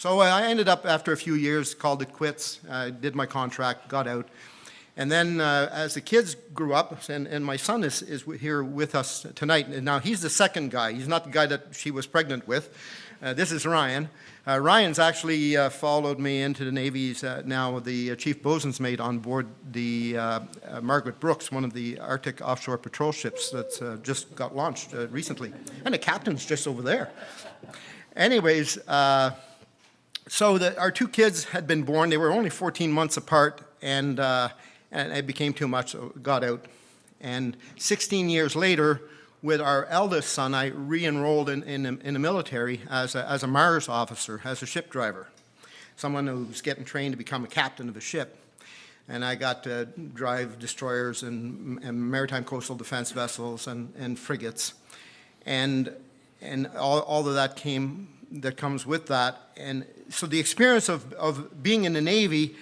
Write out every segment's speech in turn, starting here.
So I ended up, after a few years, called it quits. I did my contract, got out. And then as the kids grew up, and my son is here with us tonight. And now he's the second guy. He's not the guy that she was pregnant with. This is Ryan. Ryan's actually followed me into the Navy. He's now the chief bosun's mate on board the Margaret Brooks, one of the Arctic offshore patrol ships that's just got launched recently. And the captain's just over there. Anyways, so our two kids had been born. They were only 14 months apart, and it became too much, so got out. And 16 years later, with our eldest son, I re-enrolled in the military as a Mars officer, as a ship driver, someone who's getting trained to become a captain of a ship. And I got to drive destroyers and maritime coastal defense vessels and frigates, and all of that comes with that. And so the experience of being in the Navy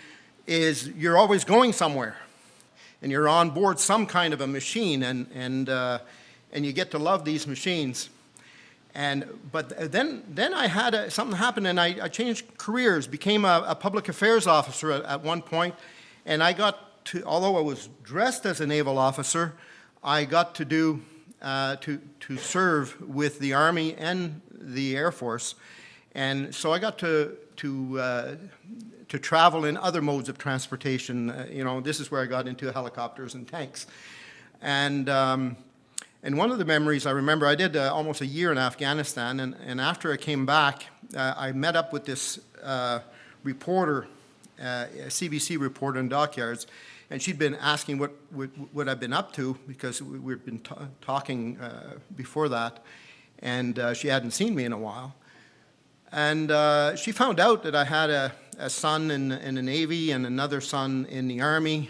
is you're always going somewhere, and you're on board some kind of a machine, and you get to love these machines. But then I had something happen, and I changed careers, became a public affairs officer at one point, and I got to, although I was dressed as a naval officer, I got to do to serve with the Army and the Air Force, and so I got to travel in other modes of transportation. This is where I got into helicopters and tanks. And one of the memories I remember, I did almost a year in Afghanistan, and after I came back, I met up with this reporter, a CBC reporter in dockyards, and she'd been asking what I'd been up to, because we'd been talking before that, and she hadn't seen me in a while. And she found out that I had a son in the Navy and another son in the Army,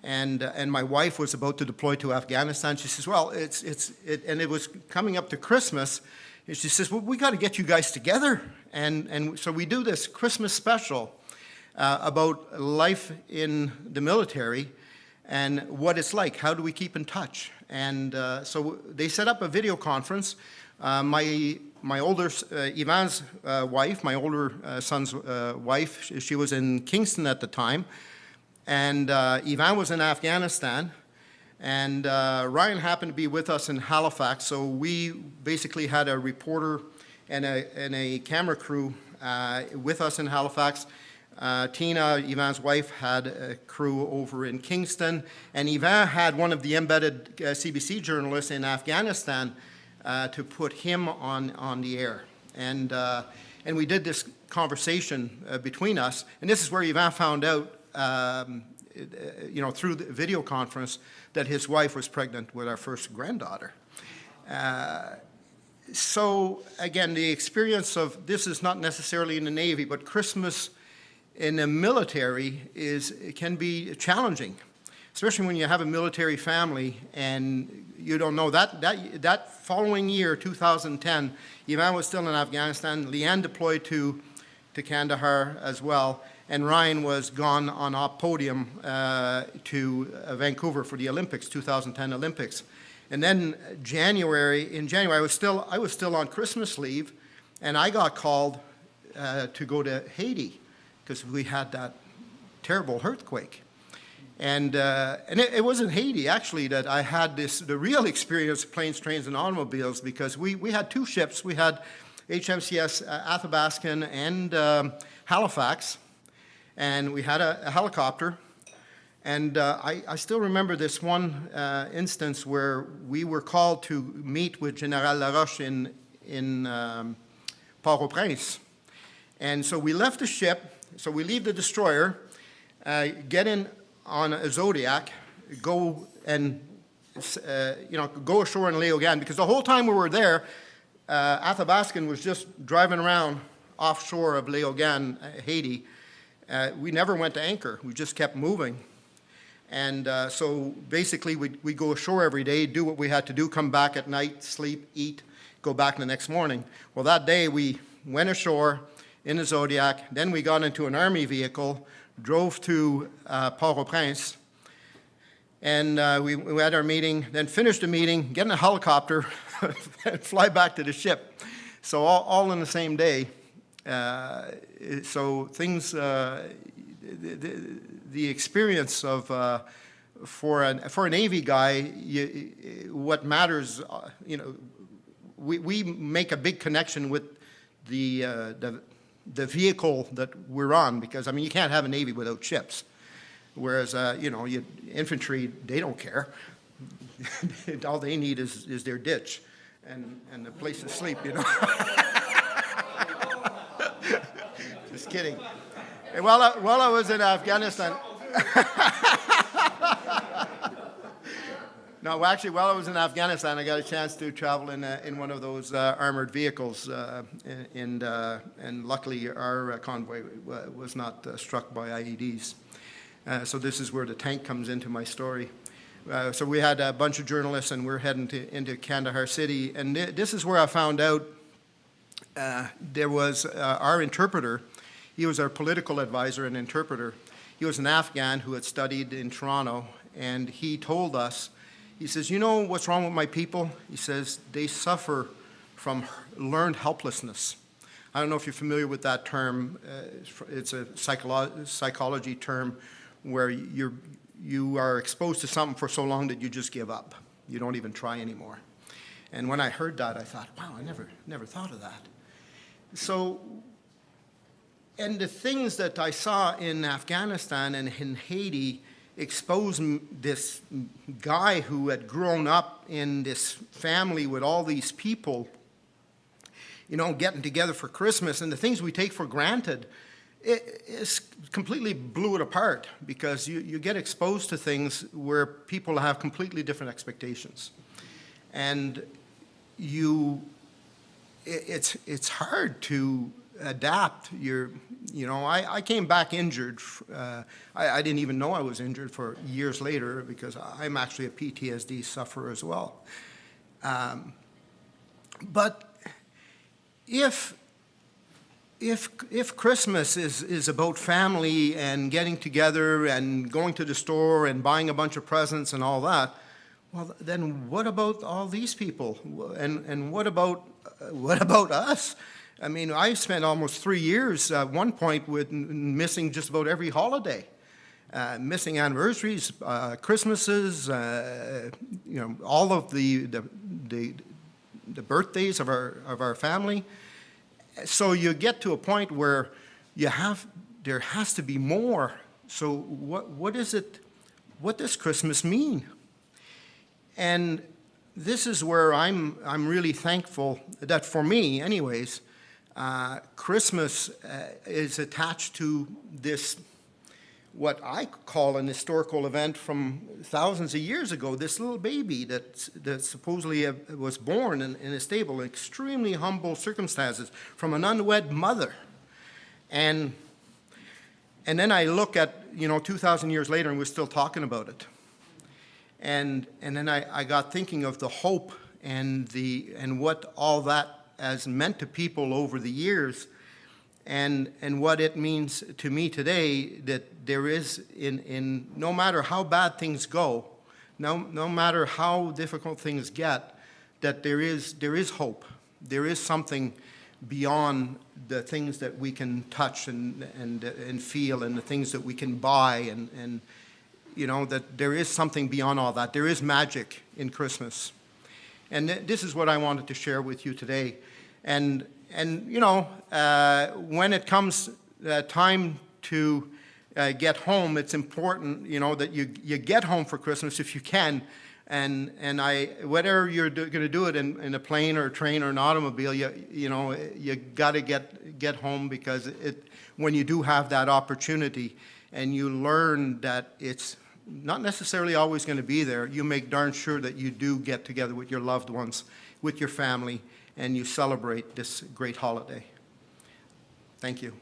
and my wife was about to deploy to Afghanistan. She says, well, and it was coming up to Christmas, and she says, well, we got to get you guys together. And so we do this Christmas special about life in the military and what it's like. How do we keep in touch? And so they set up a video conference. My older, Ivan's wife, my older son's wife, she was in Kingston at the time, and Ivan was in Afghanistan, and Ryan happened to be with us in Halifax, so we basically had a reporter and a camera crew with us in Halifax. Tina, Ivan's wife, had a crew over in Kingston, and Ivan had one of the embedded CBC journalists in Afghanistan to put him on the air. And we did this conversation between us, and this is where Ivan found out, through the video conference, that his wife was pregnant with our first granddaughter. So again, the experience of this is not necessarily in the Navy, but Christmas in the military can be challenging, especially when you have a military family and you don't know. That following year, 2010, Ivan was still in Afghanistan. Leanne deployed to Kandahar as well, and Ryan was gone on op podium to Vancouver for the Olympics, 2010 Olympics. And then in January, I was still on Christmas leave, and I got called to go to Haiti because we had that terrible earthquake. And it was in Haiti, actually, that I had the real experience of planes, trains, and automobiles, because we had two ships. We had HMCS Athabascan and Halifax, and we had a helicopter. And I still remember this one instance where we were called to meet with General Laroche in Port-au-Prince. And so we left the ship, so we leave the destroyer, get in on a Zodiac, go ashore in Léogâne, because the whole time we were there, Athabascan was just driving around offshore of Léogâne, Haiti. We never went to anchor. We just kept moving. And so basically we go ashore every day, do what we had to do, come back at night, sleep, eat, go back the next morning. Well, that day we went ashore in the Zodiac, then we got into an Army vehicle, drove to Port-au-Prince, and we had our meeting, then finished the meeting, get in a helicopter, and fly back to the ship. So all in the same day. So things, the experience of, for a Navy guy, what matters, we make a big connection with the vehicle that we're on, because, I mean, you can't have a Navy without ships. Whereas, infantry, they don't care. All they need is their ditch and a place to sleep, Just kidding. And while I was in Afghanistan, no, actually, while I was in Afghanistan, I got a chance to travel in one of those armored vehicles, and luckily our convoy was not struck by IEDs. So this is where the tank comes into my story. So we had a bunch of journalists, and we're heading into Kandahar city, and this is where I found out there was our interpreter. He was our political advisor and interpreter. He was an Afghan who had studied in Toronto, and he told us, he says, you know what's wrong with my people? He says, they suffer from learned helplessness. I don't know if you're familiar with that term. It's a psychology term where you are exposed to something for so long that you just give up. You don't even try anymore. And when I heard that, I thought, wow, I never thought of that. So, and the things that I saw in Afghanistan and in Haiti exposed this guy who had grown up in this family with all these people, getting together for Christmas, and the things we take for granted, it completely blew it apart, because you get exposed to things where people have completely different expectations. And it's hard to adapt. I came back injured. I didn't even know I was injured for years later, because I'm actually a PTSD sufferer as well. But if Christmas is about family and getting together and going to the store and buying a bunch of presents and all that, well, then what about all these people? And what about us? I mean, I spent almost 3 years at one point with missing just about every holiday, missing anniversaries, Christmases, all of the birthdays of our family. So you get to a point where there has to be more. So what is it? What does Christmas mean? And this is where I'm really thankful that, for me, anyways, Christmas is attached to this, what I call an historical event from thousands of years ago. This little baby that supposedly was born in a stable, in extremely humble circumstances, from an unwed mother. And then I look at, 2,000 years later, and we're still talking about it. And then I got thinking of the hope and what all that has meant to people over the years, and what it means to me today, that there is, in no matter how bad things go, no matter how difficult things get, that there is hope. There is something beyond the things that we can touch and feel, and the things that we can buy, and that there is something beyond all that. There is magic in Christmas. And this is what I wanted to share with you today. And when it comes time to get home, it's important, that you get home for Christmas if you can. And whether you're going to do it in a plane or a train or an automobile, you got to get home, because when you do have that opportunity and you learn that it's not necessarily always going to be there, you make darn sure that you do get together with your loved ones, with your family, and you celebrate this great holiday. Thank you.